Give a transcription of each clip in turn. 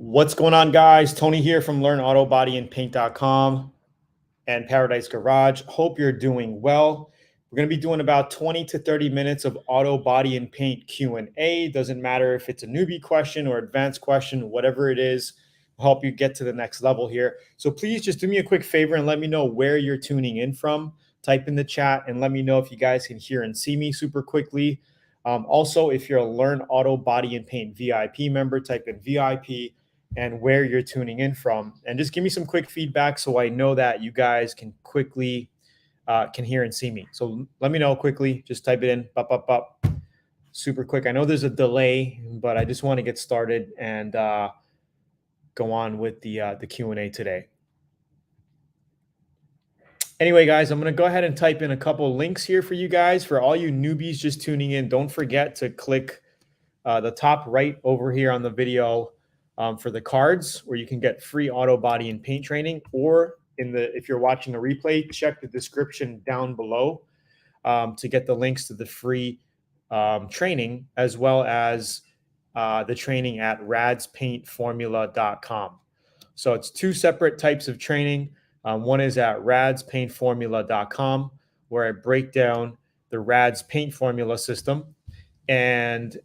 What's going on, guys? Tony here from LearnAutoBodyAndPaint.com and Paradise Garage. Hope you're doing well. We're going to be doing about 20 to 30 minutes of auto body and paint Q&A. Doesn't matter if it's a newbie question or advanced question, whatever it is, will help you get to the next level here. So please just do me a quick favor and let me know where you're tuning in from. Type in the chat and let me know if you guys can hear and see me super quickly. Also, if you're a Learn Auto Body and Paint VIP member, type in VIP and where you're tuning in from, and just give me some quick feedback so I know that you guys can quickly can hear and see me. So let me know quickly. Just type it in, super quick. I know there's a delay, but I just want to get started and go on with the Q&A today. Anyway, guys, I'm going to go ahead and type in a couple links here for you guys. For all you newbies just tuning in, don't forget to click the top right over here on the video for the cards where you can get free auto body and paint training, or if you're watching a replay, check the description down below to get the links to the free training, as well as the training at radspaintformula.com. So it's two separate types of training. One is at radspaintformula.com, where I break down the Rads paint formula system, and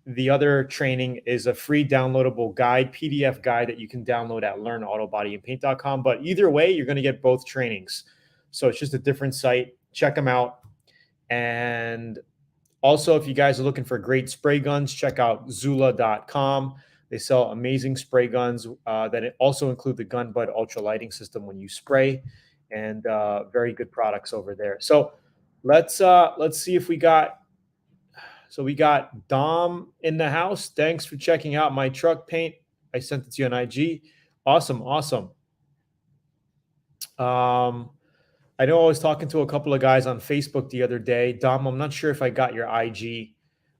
the other training is a free downloadable guide, PDF guide that you can download at learnautobodyandpaint.com. But either way, you're going to get both trainings. So it's just a different site. Check them out. And also, if you guys are looking for great spray guns, check out Zula.com. They sell amazing spray guns that also include the gun bud ultra lighting system when you spray, and very good products over there. So let's see if we got. So we got Dom in the house. Thanks for checking out my truck paint. I sent it to you on IG. Awesome. I know I was talking to a couple of guys on Facebook the other day. Dom, I'm not sure if I got your IG,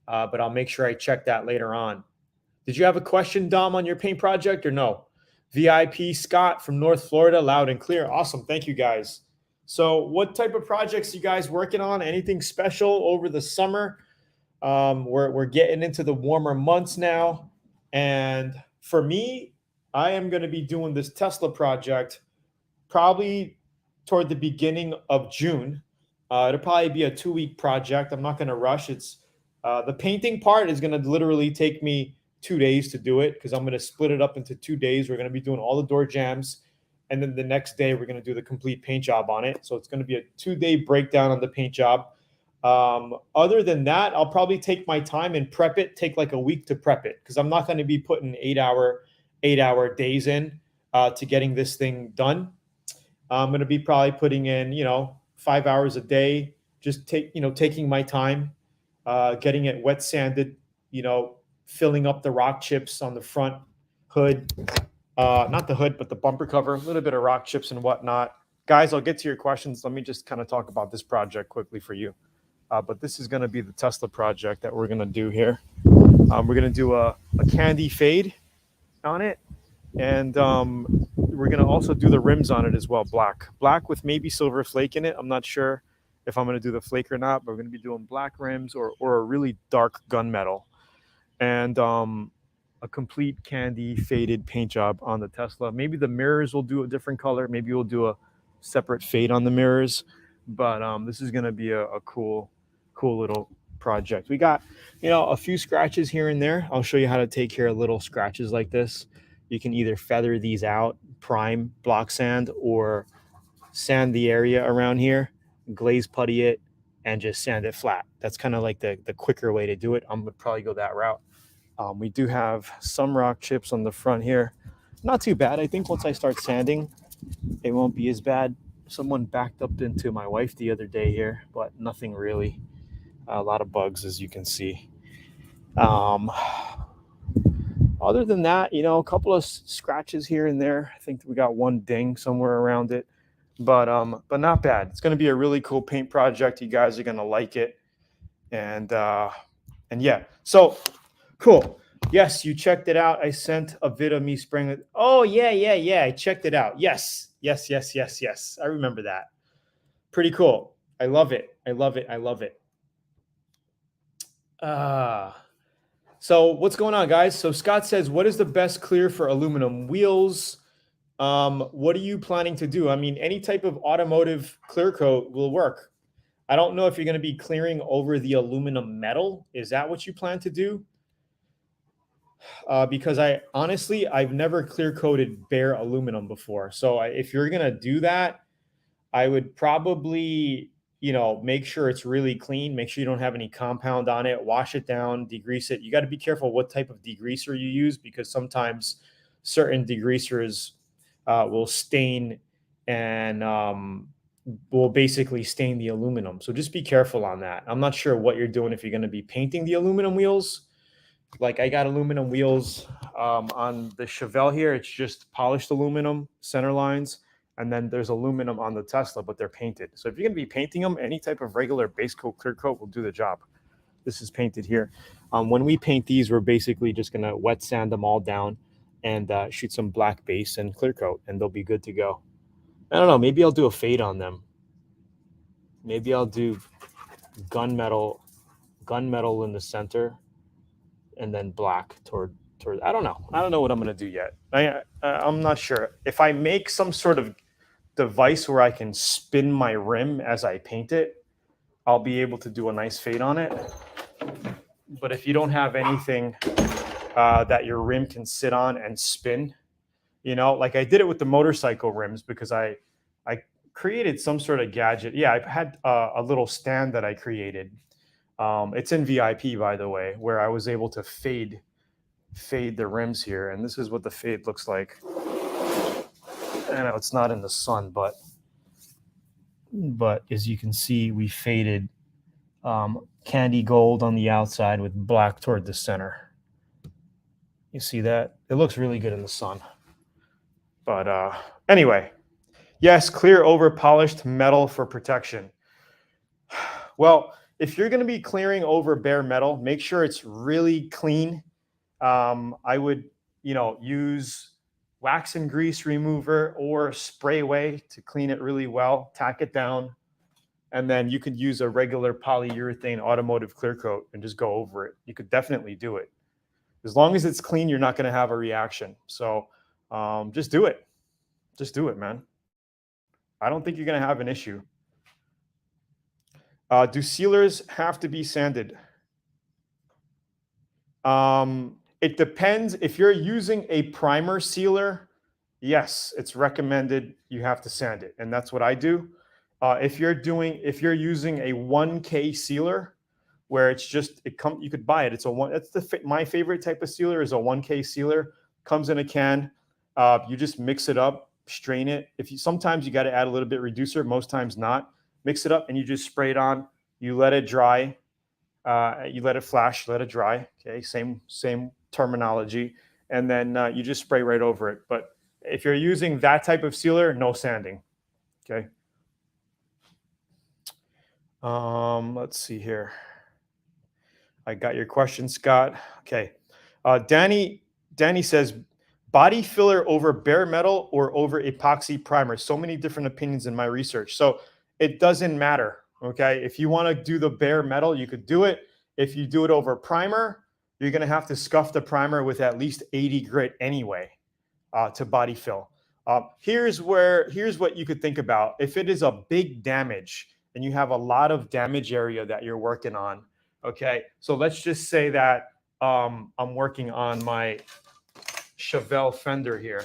but I'll make sure I check that later on. Did you have a question, Dom, on your paint project or no? VIP Scott from North Florida, loud and clear. Awesome. Thank you, guys. So what type of projects you guys working on? Anything special over the summer? We're getting into the warmer months now. And for me, I am going to be doing this Tesla project probably toward the beginning of June. It'll probably be a 2-week project. I'm not going to rush. It's the painting part is going to literally take me 2 days to do it, because I'm going to split it up into 2 days. We're going to be doing all the door jams, and then the next day we're going to do the complete paint job on it. So it's going to be a 2-day breakdown on the paint job. Other than that, I'll probably take my time and prep it, take like a week to prep it, because I'm not going to be putting 8-hour days in to getting this thing done. I'm going to be probably putting in, 5 hours a day, just taking my time, getting it wet sanded, filling up the rock chips on the front hood, not the hood, but the bumper cover, a little bit of rock chips and whatnot. Guys, I'll get to your questions. Let me just kind of talk about this project quickly for you. But this is going to be the Tesla project that we're going to do here. We're going to do a candy fade on it. And we're going to also do the rims on it as well. Black with maybe silver flake in it. I'm not sure if I'm going to do the flake or not, but we're going to be doing black rims or a really dark gunmetal. And a complete candy faded paint job on the Tesla. Maybe the mirrors will do a different color. Maybe we'll do a separate fade on the mirrors. But this is going to be a cool little project. We got, a few scratches here and there. I'll show you how to take care of little scratches like this. You can either feather these out, prime, block sand, or sand the area around here, glaze putty it, and just sand it flat. That's kind of like the quicker way to do it. I'm going to probably go that route. We do have some rock chips on the front here. Not too bad. I think once I start sanding, it won't be as bad. Someone backed up into my wife the other day here, but nothing really. A lot of bugs, as you can see. Other than that, a couple of scratches here and there. I think we got one ding somewhere around it, but not bad. It's going to be a really cool paint project. You guys are going to like it, and yeah. So cool. Yes, you checked it out. I sent a vid of me spraying it. Oh yeah. I checked it out. Yes. I remember that. Pretty cool. I love it. So what's going on, guys? So Scott says, what is the best clear for aluminum wheels? What are you planning to do? I mean, any type of automotive clear coat will work. I don't know if you're going to be clearing over the aluminum metal. Is that what you plan to do? Because I've never clear coated bare aluminum before. So if you're going to do that, I would probably, make sure it's really clean. Make sure you don't have any compound on it. Wash it down, degrease it. You got to be careful what type of degreaser you use because sometimes certain degreasers will stain and will basically stain the aluminum. So just be careful on that. I'm not sure what you're doing if you're going to be painting the aluminum wheels. Like I got aluminum wheels on the Chevelle here. It's just polished aluminum center lines. And then there's aluminum on the Tesla, but they're painted. So if you're going to be painting them, any type of regular base coat, clear coat will do the job. This is painted here. When we paint these, we're basically just going to wet sand them all down and shoot some black base and clear coat, and they'll be good to go. I don't know. Maybe I'll do a fade on them. Maybe I'll do gunmetal in the center and then black toward I don't know. I don't know what I'm going to do yet. I'm not sure. If I make some sort of device where I can spin my rim as I paint it, I'll be able to do a nice fade on it. But if you don't have anything that your rim can sit on and spin, like I did it with the motorcycle rims because I created some sort of gadget. Yeah, I had a little stand that I created. It's in VIP, by the way, where I was able to fade the rims here, and this is what the fade looks like. I know it's not in the sun, but as you can see, we faded candy gold on the outside with black toward the center. You see that? It looks really good in the sun. But anyway, yes, clear over polished metal for protection. Well, if you're going to be clearing over bare metal, make sure it's really clean. I would, use wax and grease remover or spray away to clean it really well, tack it down, and then you could use a regular polyurethane automotive clear coat and just go over it. You could definitely do it. As long as it's clean, you're not going to have a reaction. So just do it. Just do it, man. I don't think you're going to have an issue. Do sealers have to be sanded? It depends. If you're using a primer sealer, yes, it's recommended you have to sand it, and that's what I do. If you're using a 1K sealer, where it's just you could buy it. It's my favorite type of sealer is a 1K sealer. Comes in a can. You just mix it up, strain it. Sometimes you got to add a little bit reducer, most times not. Mix it up and you just spray it on. You let it dry. You let it flash, let it dry. Okay, same terminology, and then you just spray right over it. But if you're using that type of sealer, no sanding. Okay. Let's see here. I got your question, Scott. Okay. Danny says, body filler over bare metal or over epoxy primer? So many different opinions in my research. So it doesn't matter. Okay. If you want to do the bare metal, you could do it. If you do it over primer, you're going to have to scuff the primer with at least 80 grit anyway to body fill. Here's what you could think about. If it is a big damage and you have a lot of damage area that you're working on, okay, so let's just say that I'm working on my Chevelle fender here.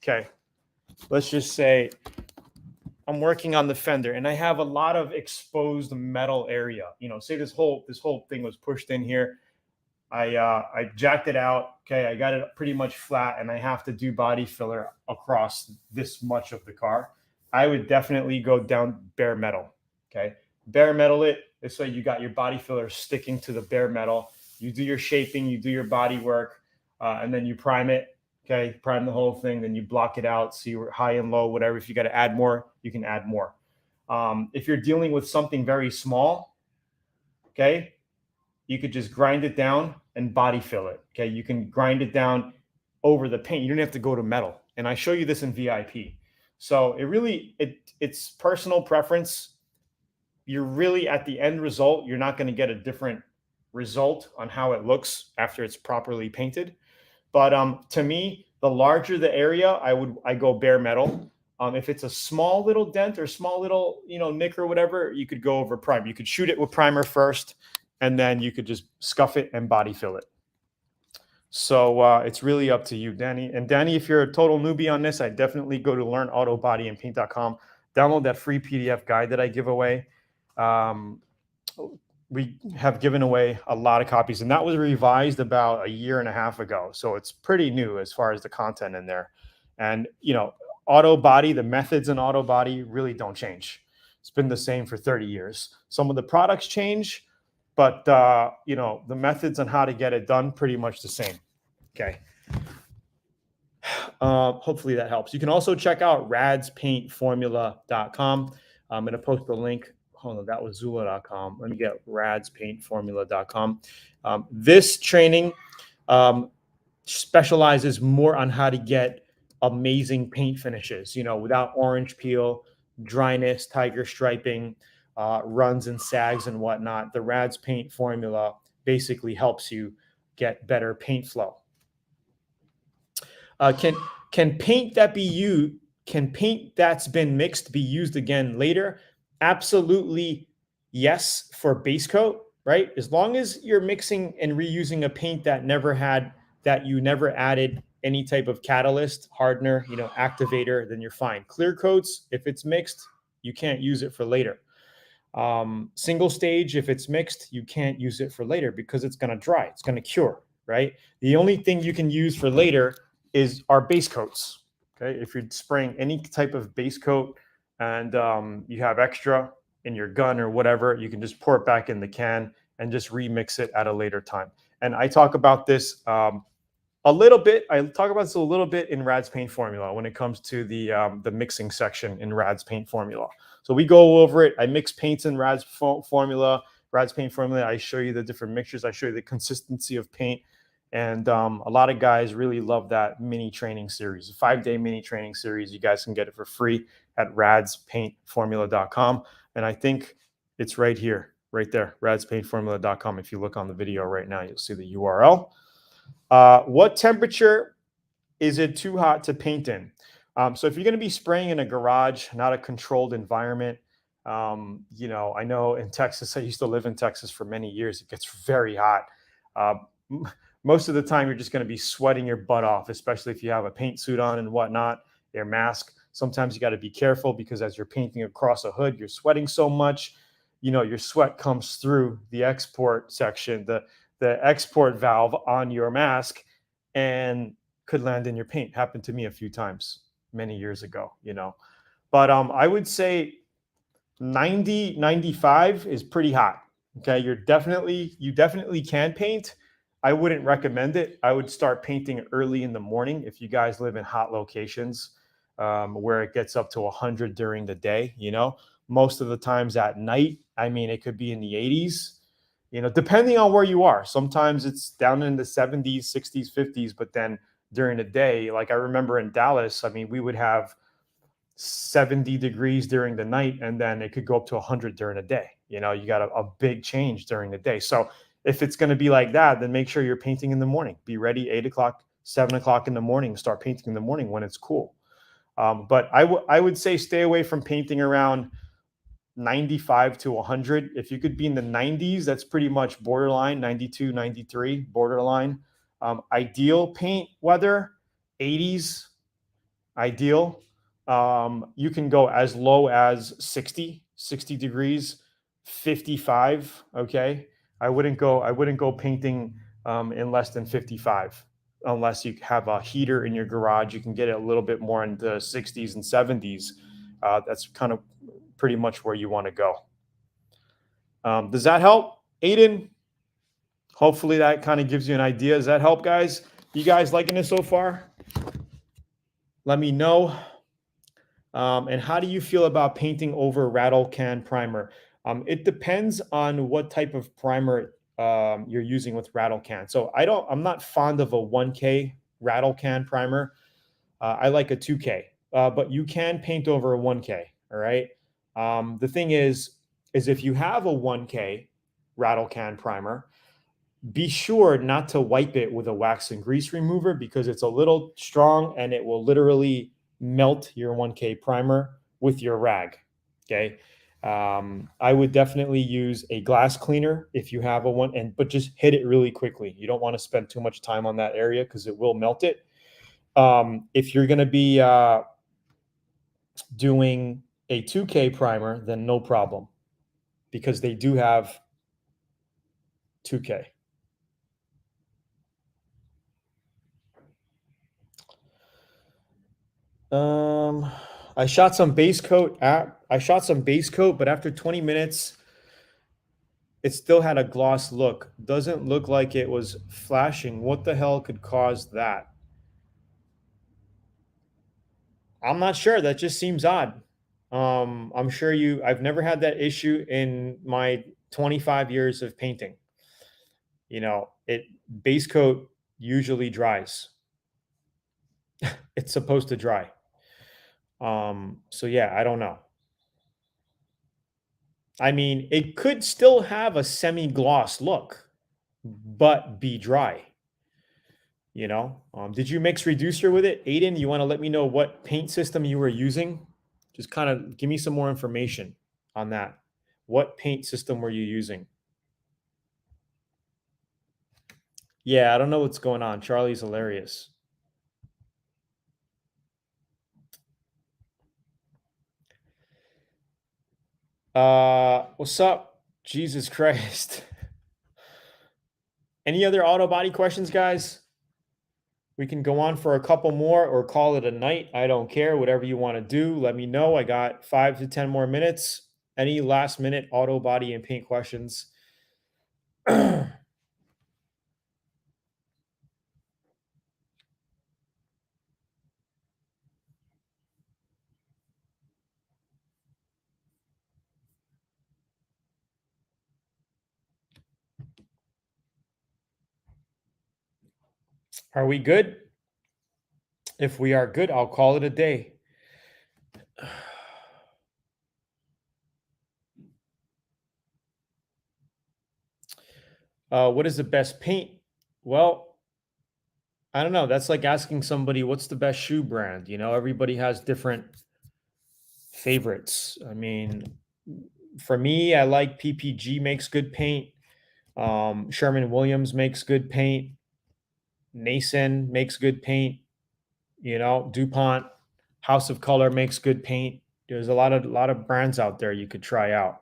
Okay, let's just say I'm working on the fender and I have a lot of exposed metal area. Say this whole thing was pushed in here. I jacked it out. Okay, I got it pretty much flat, and I have to do body filler across this much of the car. I would definitely go down bare metal. Okay, bare metal it. This way you got your body filler sticking to the bare metal. You do your shaping, you do your body work, and then you prime it. Okay, prime the whole thing, then you block it out, see where high and low, whatever. If you got to add more, you can add more. If you're dealing with something very small, okay, you could just grind it down and body fill it. Okay, you can grind it down over the paint. You don't have to go to metal. And I show you this in VIP. So it's personal preference. You're really at the end result, you're not going to get a different result on how it looks after it's properly painted. But to me, the larger the area, I go bare metal. If it's a small little dent or small little nick or whatever, you could go over primer. You could shoot it with primer first, and then you could just scuff it and body fill it. So it's really up to you, Danny. And Danny, if you're a total newbie on this, I definitely go to learnautobodyandpaint.com. Download that free PDF guide that I give away. We have given away a lot of copies, and that was revised about a year and a half ago. So it's pretty new as far as the content in there. And Autobody, the methods in Autobody really don't change. It's been the same for 30 years. Some of the products change, but the methods on how to get it done pretty much the same. Okay. Hopefully that helps. You can also check out radspaintformula.com. I'm going to post a link. Hold on, that was Zula.com. Let me get radspaintformula.com. This training specializes more on how to get amazing paint finishes, without orange peel, dryness, tiger striping, runs and sags and whatnot. The Rads Paint Formula basically helps you get better paint flow. Can paint that's been mixed be used again later? Absolutely, yes, for base coat, right? As long as you're mixing and reusing a paint that you never added any type of catalyst, hardener, activator, then you're fine. Clear coats, if it's mixed, you can't use it for later. Single stage, if it's mixed, you can't use it for later because it's going to dry. It's going to cure, right? The only thing you can use for later is our base coats. Okay, if you're spraying any type of base coat and you have extra in your gun or whatever, you can just pour it back in the can and just remix it at a later time. And I talk about this a little bit. I talk about this a little bit in Rad's Paint Formula when it comes to the mixing section in Rad's Paint Formula. So we go over it. I mix paints in Rad's Formula, Rad's Paint Formula. I show you the different mixtures. I show you the consistency of paint. And a lot of guys really love that mini training series, a 5-day mini training series. You guys can get it for free at radspaintformula.com. And I think it's right here, right there, radspaintformula.com. If you look on the video right now, you'll see the URL. What temperature is it too hot to paint in? So if you're going to be spraying in a garage, not a controlled environment, I know in Texas, I used to live in Texas for many years. It gets very hot. Most of the time, you're just going to be sweating your butt off, especially if you have a paint suit on and whatnot, your mask. Sometimes you got to be careful because as you're painting across a hood, you're sweating so much, your sweat comes through the export section, the export valve on your mask and could land in your paint. Happened to me a few times many years ago, But I would say 90, 95 is pretty hot. Okay, you definitely can paint. I wouldn't recommend it. I would start painting early in the morning if you guys live in hot locations where it gets up to 100 during the day. Most of the times at night, it could be in the 80s, depending on where you are. Sometimes it's down in the 70s, 60s, 50s, but then during the day, like I remember in Dallas, we would have 70 degrees during the night, and then it could go up to 100 during the day. You got a big change during the day. So if it's going to be like that, then make sure you're painting in the morning. Be ready 8 o'clock, 7 o'clock in the morning. Start painting in the morning when it's cool. But I would say stay away from painting around 95 to 100. If you could be in the 90s, that's pretty much borderline, 92, 93, borderline. Ideal paint weather, 80s, ideal. You can go as low as 60 degrees, 55, okay? I wouldn't go painting in less than 55 unless you have a heater in your garage. You can get it a little bit more in the 60s and 70s. That's kind of pretty much where you want to go. Does that help, Aiden? Hopefully that kind of gives you an idea. Does that help, guys? You guys liking this so far? Let me know. And how do you feel about painting over rattle can primer? It depends on what type of primer you're using with rattle can. So I'm not fond of a 1K rattle can primer. I like a 2K, but you can paint over a 1K. All right. The thing is if you have a 1K rattle can primer, Be sure not to wipe it with a wax and grease remover because it's a little strong and it will literally melt your 1K primer with your rag. Okay. I would definitely use a glass cleaner if you have a one, but just hit it really quickly. You don't want to spend too much time on that area because it will melt it. If you're going to be doing a 2K primer, then no problem because they do have 2K. Um, I shot some base coat but after 20 minutes, it still had a gloss look. Doesn't look like it was flashing. What the hell could cause that? I'm not sure. That just seems odd. I'm sure I've never had that issue in my 25 years of painting. It base coat usually dries. It's supposed to dry. So yeah, I don't know. I mean, it could still have a semi-gloss look, but be dry. Did you mix reducer with it? Aiden, you want to let me know what paint system you were using? Just kind of give me some more information on that. What paint system were you using? Yeah, I don't know what's going on. Charlie's hilarious. What's up? Jesus Christ. Any other auto body questions, guys? We can go on for a couple more or call it a night. I don't care. Whatever you want to do, let me know. I got 5 to 10 more minutes. Any last minute auto body and paint questions? Are we good? If we are good, I'll call it a day. What is the best paint? Well, I don't know. That's like asking somebody what's the best shoe brand. Everybody has different favorites. I mean, for me, I like PPG makes good paint. Sherman Williams makes good paint. Nason makes good paint. DuPont, House of Color makes good paint. There's a lot of brands out there you could try out.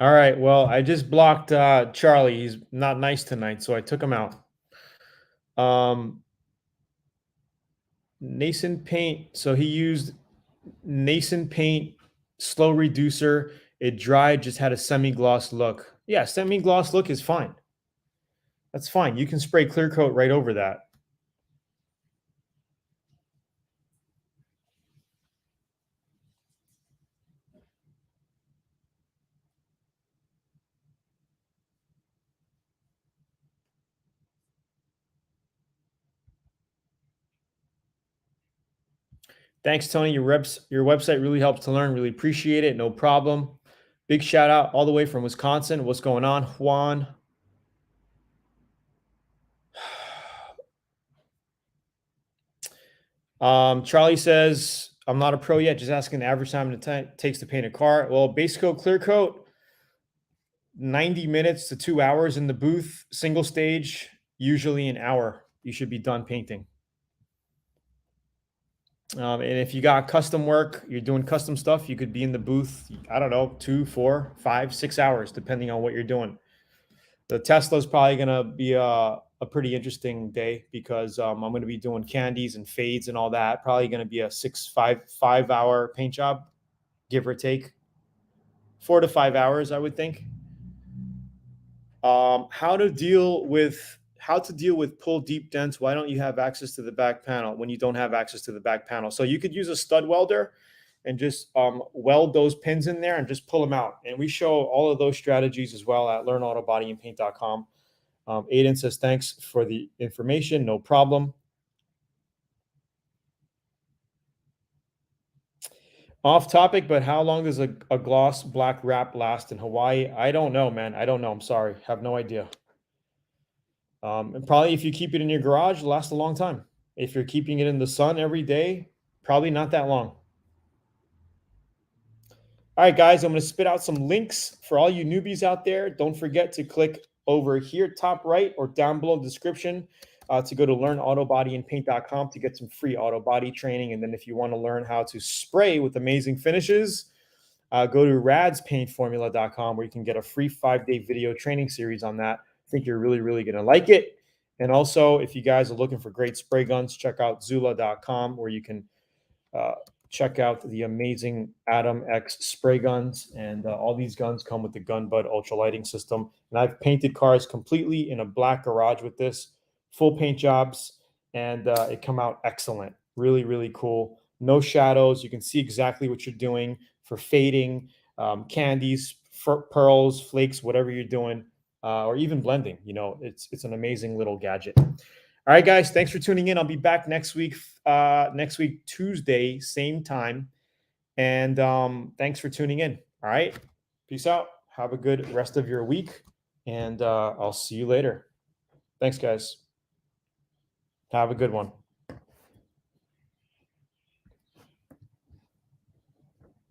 All right. Well, I just blocked Charlie. He's not nice tonight, so I took him out. Nascent paint. So he used nascent paint, slow reducer. It dried, just had a semi-gloss look. Yeah, semi-gloss look is fine. That's fine. You can spray clear coat right over that. Thanks, Tony. Your website really helps to learn. Really appreciate it. No problem. Big shout out all the way from Wisconsin. What's going on, Juan? Charlie says, I'm not a pro yet, just asking the average time it takes to paint a car. Well, base coat, clear coat, 90 minutes to 2 hours in the booth, single stage, usually an hour. You should be done painting. And if you got custom work, you're doing custom stuff, you could be in the booth, I don't know, 2, 4, 5, 6 hours, depending on what you're doing. The Tesla's probably going to be a pretty interesting day because I'm going to be doing candies and fades and all that. Probably going to be a 5 hour paint job, give or take 4 to 5 hours, I would think. How to deal with pull deep dents? Why don't you have access to the back panel when you don't have access to the back panel? So you could use a stud welder and just weld those pins in there and just pull them out. And we show all of those strategies as well at learnautobodyandpaint.com. Aiden says, thanks for the information. No problem. Off topic, but how long does a gloss black wrap last in Hawaii? I don't know, man. I don't know. I'm sorry. Have no idea. And probably if you keep it in your garage, it'll last a long time. If you're keeping it in the sun every day, probably not that long. All right, guys, I'm going to spit out some links for all you newbies out there. Don't forget to click over here, top right, or down below the description to go to learnautobodyandpaint.com to get some free auto body training. And then if you want to learn how to spray with amazing finishes, go to radspaintformula.com where you can get a free 5-day video training series on that. I think you're really, really going to like it. And also, if you guys are looking for great spray guns, check out Zula.com where you can uh, check out the amazing Atom X spray guns. And all these guns come with the Gun Bud ultra lighting system. And I've painted cars completely in a black garage with this, full paint jobs, and it come out excellent. Really, really cool. No shadows. You can see exactly what you're doing for fading, candies, pearls, flakes, whatever you're doing, or even blending. You know, it's an amazing little gadget. All right, guys, thanks for tuning in. I'll be back next week, Tuesday, same time. And thanks for tuning in. All right. Peace out. Have a good rest of your week. And I'll see you later. Thanks, guys. Have a good one.